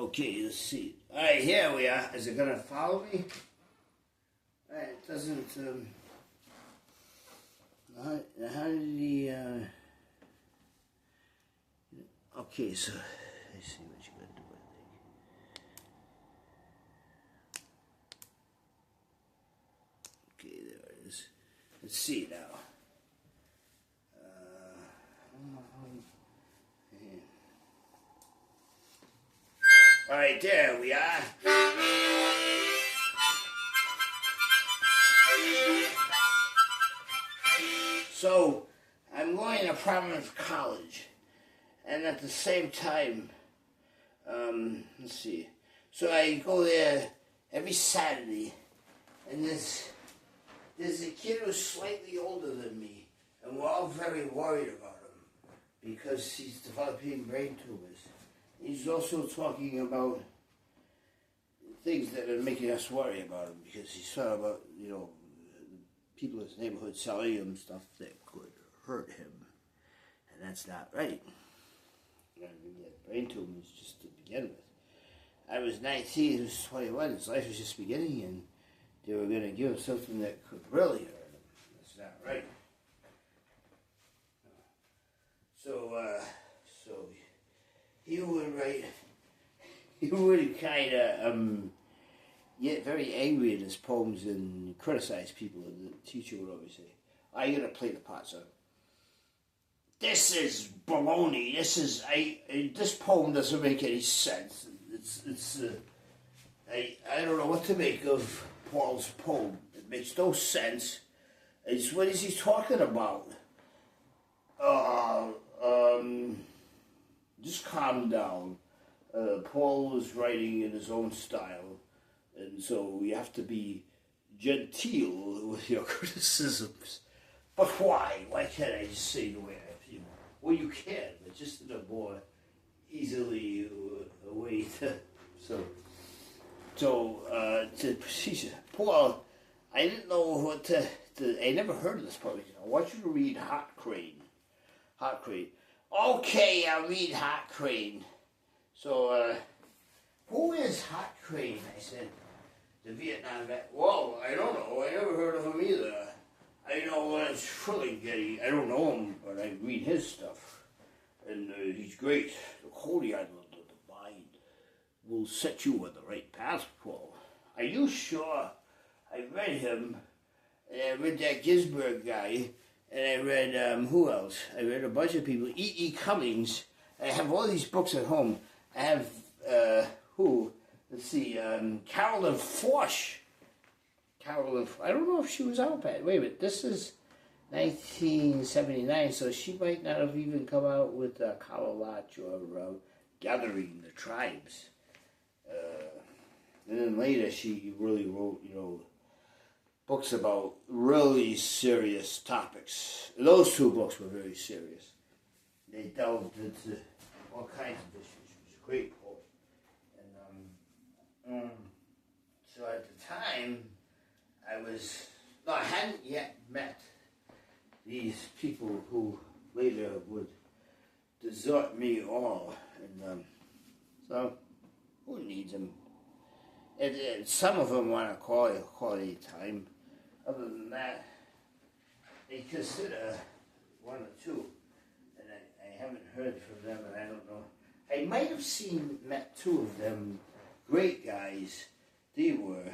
Okay, let's see. Alright, here we are. Is it gonna follow me? Alright, it doesn't, how did he, okay, so, let's see what you gotta do, I think. Okay, there it is. Let's see now. Alright, there we are. So, I'm going to Providence College, and at the same time, let's see. So I go there every Saturday, and there's a kid who's slightly older than me, and we're all very worried about him because he's developing brain tumors. He's also talking about things that are making us worry about him because he's talking about, people in his neighborhood selling him stuff that could hurt him. And that's not right. I mean, brain tumors just to begin with. I was 19, he was 21, his life was just beginning, and they were going to give him something that could really hurt him. That's not right. So he would kind of get very angry at his poems and criticize people, and the teacher would always say, "You gotta play the part, son. This is baloney. This poem doesn't make any sense. I don't know what to make of Paul's poem. It makes no sense. What is he talking about? Just calm down. Paul was writing in his own style, and so you have to be genteel with your criticisms. But why? Why can't I just say the way I feel? Well, you can, but just in a more easily way to. To procedure. Paul, I didn't know what to. I never heard of this poem. I want you to read Hot Crane. Hot Crane. Okay, I'll read Hot Crane. So, who is Hot Crane? I said, the Vietnam vet. Whoa, I don't know. I never heard of him either. I know it's Trilling. I don't know him, but I read his stuff. And he's great. The Holy Island of the Mind will set you on the right path, Paul. Are you sure? I read him, and I read that Gisberg guy, and I read, who else? I read a bunch of people. E. Cummings. I have all these books at home. I have, let's see, Carolyn Forsch. I don't know if she was out bad. Wait a minute, this is 1979, so she might not have even come out with Kalawach or Gathering the Tribes. And then later she really wrote, books about really serious topics. Those two books were very serious. They delved into all kinds of issues. She was a great poet. And so at the time, I hadn't yet met these people who later would desert me all. And so, who needs them? And some of them want to quality time. Other than that, they consider one or two. And I haven't heard from them, and I don't know. I might have met two of them, great guys. They were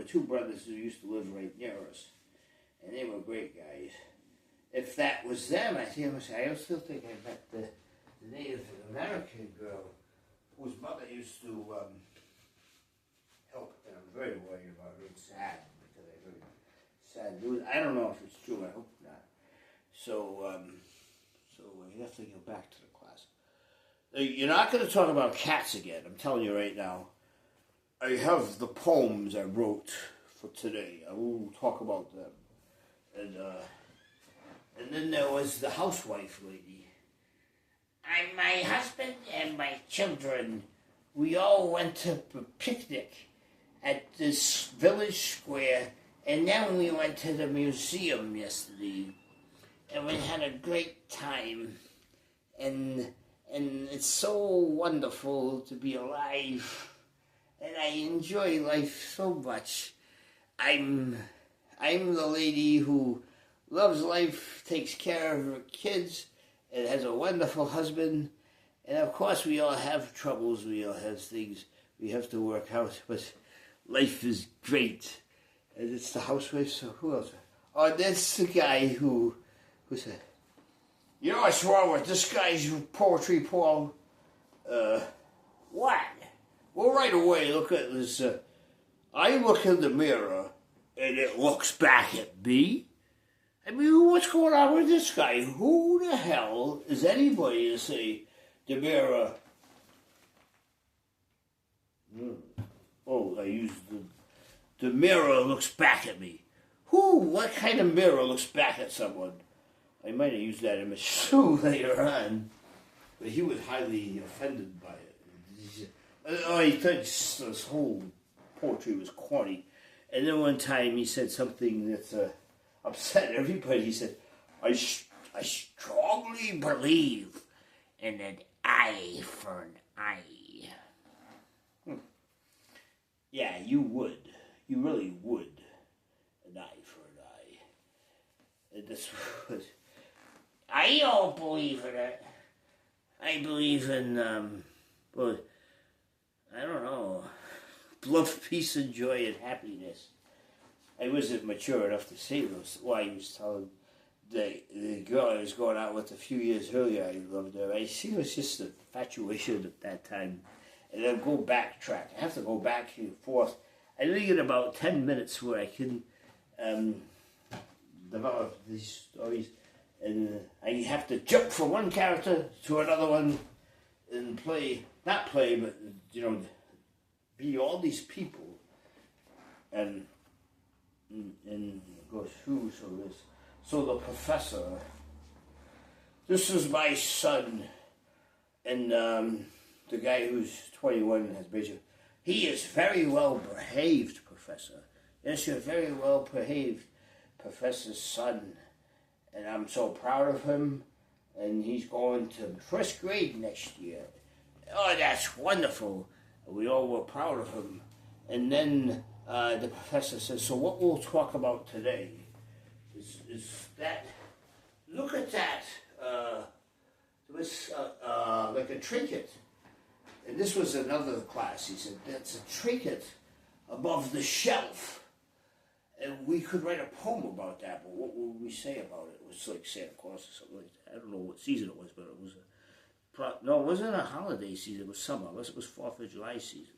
two brothers who used to live right near us. And they were great guys. If that was them, I still think I met the Native American girl whose mother used to help, and I'm very worried about her. It's sad, because I heard sad news. I don't know if it's true, I hope not. So we have to go back to the class. You're not going to talk about cats again, I'm telling you right now. I have the poems I wrote for today. I will talk about them. And then there was the housewife lady. My husband and my children, we all went to a picnic at this village square, and then we went to the museum yesterday, and we had a great time. And And it's so wonderful to be alive, and I enjoy life so much. I'm the lady who loves life, takes care of her kids, and has a wonderful husband. And of course we all have troubles, we all have things we have to work out, but life is great. And it's the housewife, so who else? Oh, that's the guy who said, you know what's wrong with this guy's poetry, Paul? What? Well, right away, look at this. I look in the mirror, and it looks back at me. I mean, what's going on with this guy? Who the hell is anybody to say the mirror? Oh, I used the mirror looks back at me. Who? What kind of mirror looks back at someone? I might have used that in my show later on, but he was highly offended by it. He thought this whole poetry was corny. And then one time he said something that upset everybody. He said, I strongly believe in an eye for an eye. Yeah, you would. You really would. An eye for an eye. And this was... I don't believe in it. I believe in, well, I don't know, love, peace, and joy, and happiness. I wasn't mature enough to say those. Why he was telling the girl I was going out with a few years earlier, I loved her. I see it was just an infatuation at that time. And then go backtrack. I have to go back and forth. I only get about 10 minutes where I can develop these stories. And I have to jump from one character to another one and not play, but, be all these people and go through this. So the professor, this is my son, and the guy who's 21 and has major, he is very well behaved, Professor. Yes, you're very well behaved, Professor's son. And I'm so proud of him, and he's going to first grade next year. Oh, that's wonderful. We all were proud of him. And then the professor says, so what we'll talk about today is that, look at that, it was like a trinket. And this was another class. He said, that's a trinket above the shelf. And we could write a poem about that, but what would we say about it? It was like Santa Claus or something like that. I don't know what season it was, but it was no, it wasn't a holiday season. It was summer. Unless it was 4th of July season.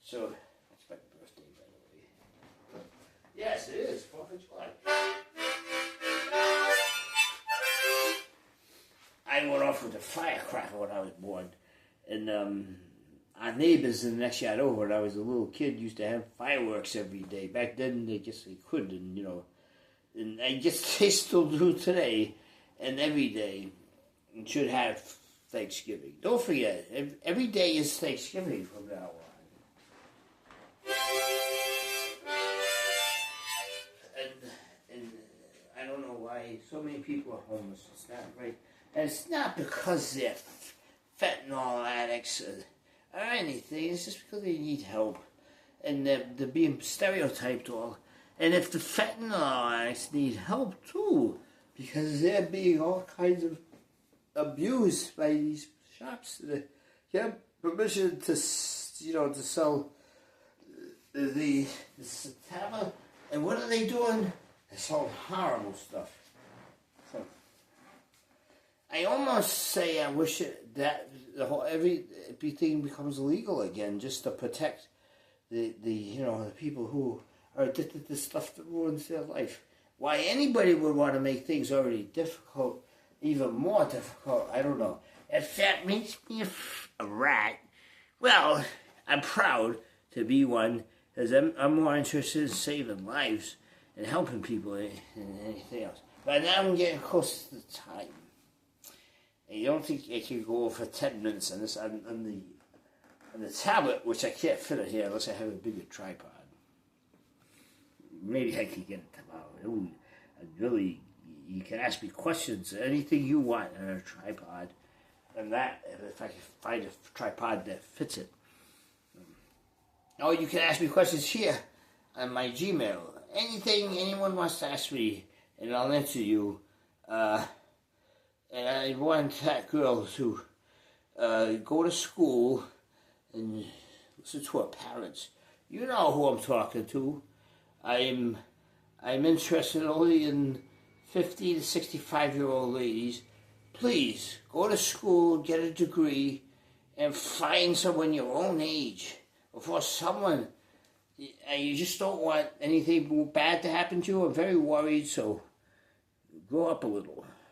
So, that's my birthday, by the way. Yes, it is, 4th of July. I went off with a firecracker when I was born. And our neighbors in the next yard over, when I was a little kid, used to have fireworks every day. Back then, they could, and I guess they still do today, and every day, and should have Thanksgiving. Don't forget, every day is Thanksgiving from now on. And I don't know why so many people are homeless. It's not right. And it's not because they're fentanyl addicts or anything. It's just because they need help. And they're being stereotyped all. And if the fentanyl addicts need help too, because they're being all kinds of abused by these shops that get permission to sell the tablet. And what are they doing? They're selling horrible stuff. So, I almost say I wish that everything becomes legal again, just to protect the people who are addicted to stuff that ruins their life. Why anybody would want to make things already difficult, even more difficult, I don't know. If that makes me a rat, well, I'm proud to be one, because I'm more interested in saving lives and helping people than anything else. But now I'm getting close to the time. I don't think I can go for 10 minutes on this on the tablet, which I can't fit it here unless I have a bigger tripod. Maybe I could get it tomorrow. You can ask me questions, anything you want on a tripod, than that, if I can find a tripod that fits it. Oh, you can ask me questions here on my Gmail. Anything anyone wants to ask me, and I'll answer you. And I want that girl to go to school and listen to her parents. You know who I'm talking to. I'm interested only in 50 to 65-year-old ladies. Please go to school, get a degree, and find someone your own age. Before someone, you just don't want anything bad to happen to you. I'm very worried, so grow up a little.